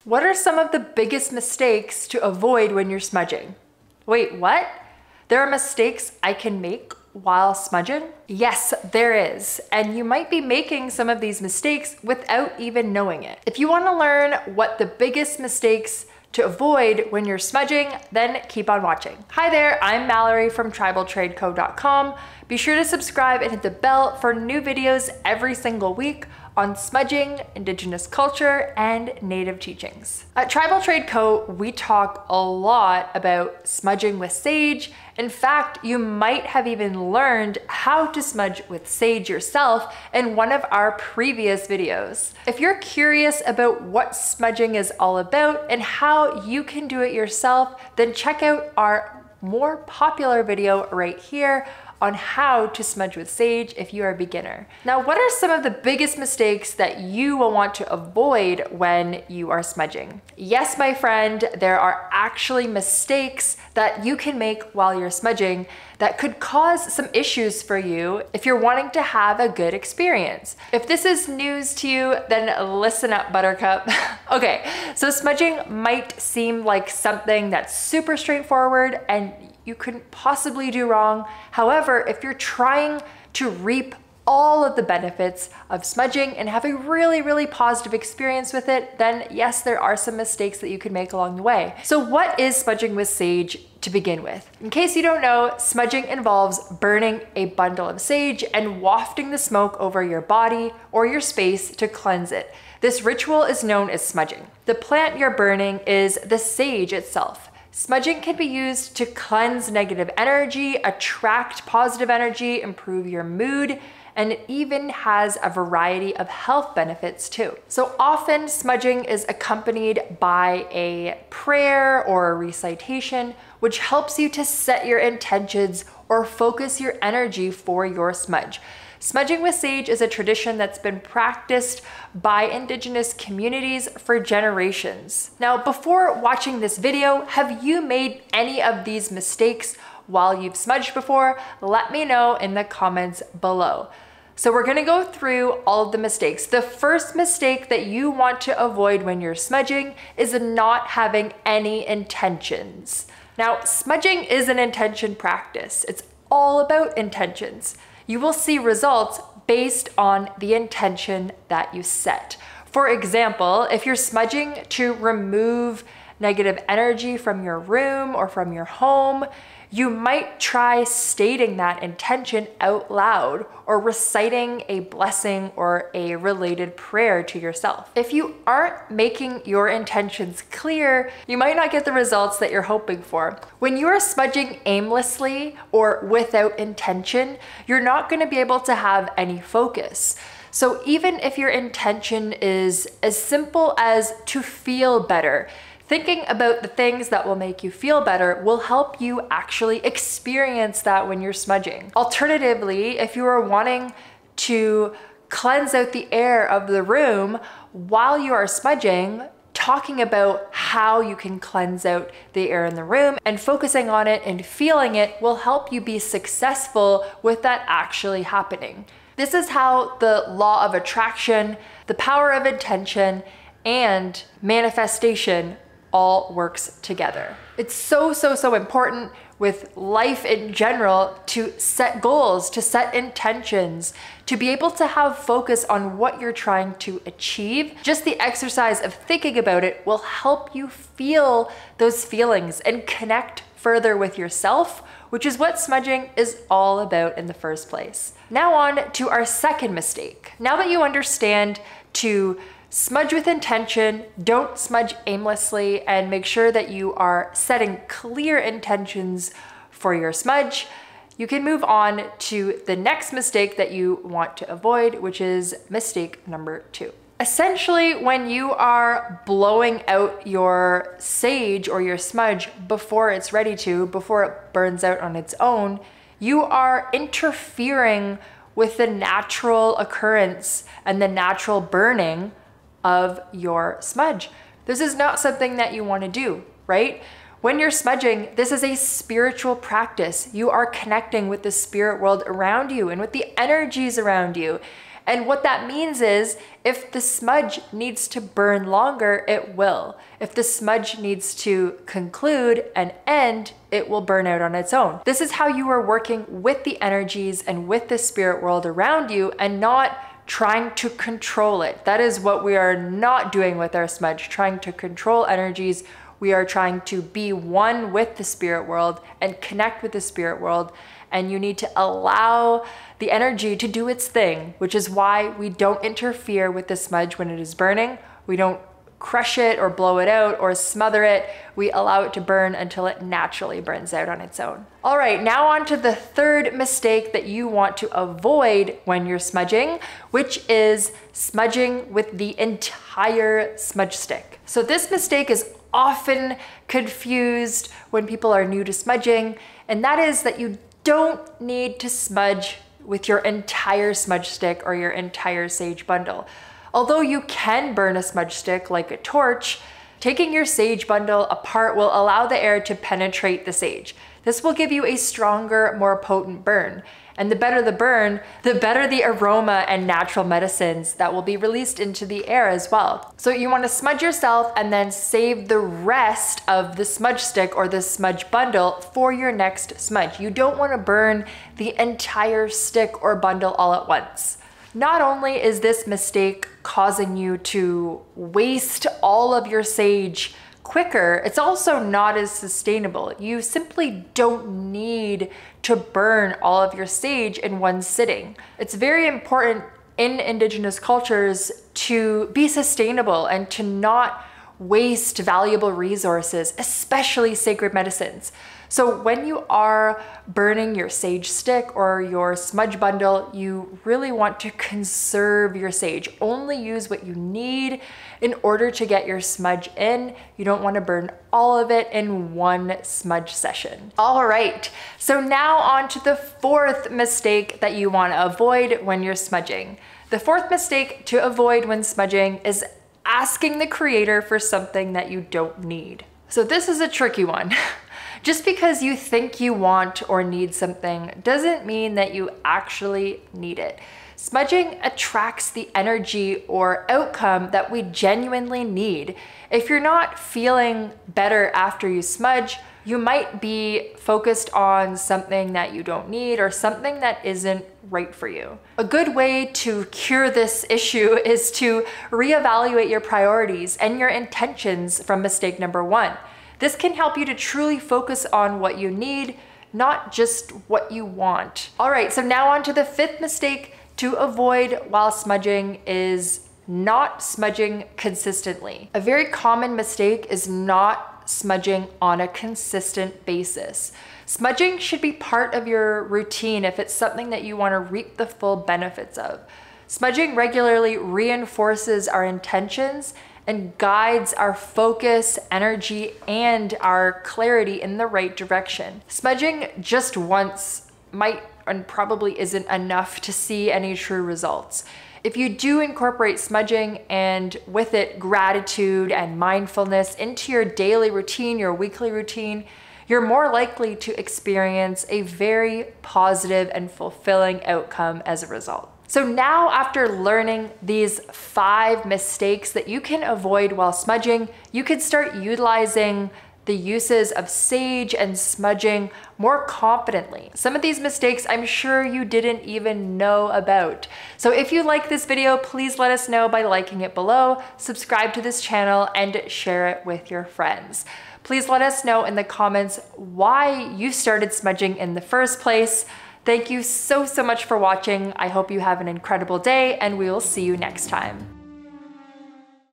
What are some of the biggest mistakes to avoid when you're smudging? Wait, what? There are mistakes I can make while smudging? Yes, there is. And you might be making some of these mistakes without even knowing it. If you want to learn what the biggest mistakes to avoid when you're smudging, then keep on watching. Hi there, I'm Mallory from tribaltradeco.com. Be sure to subscribe and hit the bell for new videos every single week on smudging, indigenous culture, and native teachings. At Tribal Trade Co, we talk a lot about smudging with sage. In fact, you might have even learned how to smudge with sage yourself in one of our previous videos. If you're curious about what smudging is all about and how you can do it yourself, then check out our more popular video right here on how to smudge with sage if you are a beginner. Now, what are some of the biggest mistakes that you will want to avoid when you are smudging? Yes, my friend, there are actually mistakes that you can make while you're smudging that could cause some issues for you if you're wanting to have a good experience. If this is news to you, then listen up, Buttercup. Okay, so smudging might seem like something that's super straightforward and you couldn't possibly do wrong. However, if you're trying to reap all of the benefits of smudging and have a really positive experience with it, then yes, there are some mistakes that you could make along the way. So what is smudging with sage to begin with? In case you don't know, smudging involves burning a bundle of sage and wafting the smoke over your body or your space to cleanse it. This ritual is known as smudging. The plant you're burning is the sage itself. Smudging can be used to cleanse negative energy, attract positive energy, improve your mood, and it even has a variety of health benefits too. So often smudging is accompanied by a prayer or a recitation, which helps you to set your intentions or focus your energy for your smudge. Smudging with sage is a tradition that's been practiced by indigenous communities for generations. Now, before watching this video, have you made any of these mistakes while you've smudged before? Let me know in the comments below. So we're gonna go through all of the mistakes. The first mistake that you want to avoid when you're smudging is not having any intentions. Now, smudging is an intention practice. It's all about intentions. You will see results based on the intention that you set. For example, if you're smudging to remove negative energy from your room or from your home, you might try stating that intention out loud or reciting a blessing or a related prayer to yourself. If you aren't making your intentions clear, you might not get the results that you're hoping for. When you are smudging aimlessly or without intention, you're not going to be able to have any focus. So even if your intention is as simple as to feel better, thinking about the things that will make you feel better will help you actually experience that when you're smudging. Alternatively, if you are wanting to cleanse out the air of the room while you are smudging, talking about how you can cleanse out the air in the room and focusing on it and feeling it will help you be successful with that actually happening. This is how the law of attraction, the power of intention, and manifestation all works together. It's so important with life in general to set goals, to set intentions, to be able to have focus on what you're trying to achieve. Just the exercise of thinking about it will help you feel those feelings and connect further with yourself, which is what smudging is all about in the first place. Now on to our second mistake. Now that you understand to smudge with intention, don't smudge aimlessly, and make sure that you are setting clear intentions for your smudge, you can move on to the next mistake that you want to avoid, which is mistake number 2. Essentially, when you are blowing out your sage or your smudge before it's ready to, before it burns out on its own, you are interfering with the natural occurrence and the natural burning of your smudge. This is not something that you want to do, right? When you're smudging, this is a spiritual practice. You are connecting with the spirit world around you and with the energies around you. And what that means is if the smudge needs to burn longer, it will. If the smudge needs to conclude and end, it will burn out on its own. This is how you are working with the energies and with the spirit world around you and not trying to control it. That is what we are not doing with our smudge, trying to control energies. We are trying to be one with the spirit world and connect with the spirit world. And you need to allow the energy to do its thing, which is why we don't interfere with the smudge when it is burning. We don't crush it or blow it out or smother it. We allow it to burn until it naturally burns out on its own. All right, now on to the third mistake that you want to avoid when you're smudging, which is smudging with the entire smudge stick. So this mistake is often confused when people are new to smudging, and that is that you don't need to smudge with your entire smudge stick or your entire sage bundle. Although you can burn a smudge stick like a torch, taking your sage bundle apart will allow the air to penetrate the sage. This will give you a stronger, more potent burn. And the better the burn, the better the aroma and natural medicines that will be released into the air as well. So you want to smudge yourself and then save the rest of the smudge stick or the smudge bundle for your next smudge. You don't want to burn the entire stick or bundle all at once. Not only is this mistake causing you to waste all of your sage quicker, it's also not as sustainable. You simply don't need to burn all of your sage in one sitting. It's very important in indigenous cultures to be sustainable and to not waste valuable resources, especially sacred medicines. So when you are burning your sage stick or your smudge bundle, you really want to conserve your sage. Only use what you need in order to get your smudge in. You don't want to burn all of it in one smudge session. All right, so now on to the fourth mistake that you want to avoid when you're smudging. The fourth mistake to avoid when smudging is asking the creator for something that you don't need. So this is a tricky one. Just because you think you want or need something doesn't mean that you actually need it. Smudging attracts the energy or outcome that we genuinely need. If you're not feeling better after you smudge, you might be focused on something that you don't need or something that isn't right for you. A good way to cure this issue is to reevaluate your priorities and your intentions from mistake number one. This can help you to truly focus on what you need, not just what you want. All right, so now on to the fifth mistake to avoid while smudging is not smudging consistently. A very common mistake is not smudging on a consistent basis. Smudging should be part of your routine if it's something that you want to reap the full benefits of. Smudging regularly reinforces our intentions and guides our focus, energy, and our clarity in the right direction. Smudging just once might and probably isn't enough to see any true results. If you do incorporate smudging and with it gratitude and mindfulness into your daily routine, your weekly routine, you're more likely to experience a very positive and fulfilling outcome as a result. So now, after learning these 5 mistakes that you can avoid while smudging, you can start utilizing the uses of sage and smudging more confidently. Some of these mistakes I'm sure you didn't even know about. So if you like this video, please let us know by liking it below, subscribe to this channel, and share it with your friends. Please let us know in the comments why you started smudging in the first place. Thank you so much for watching. I hope you have an incredible day, and we will see you next time.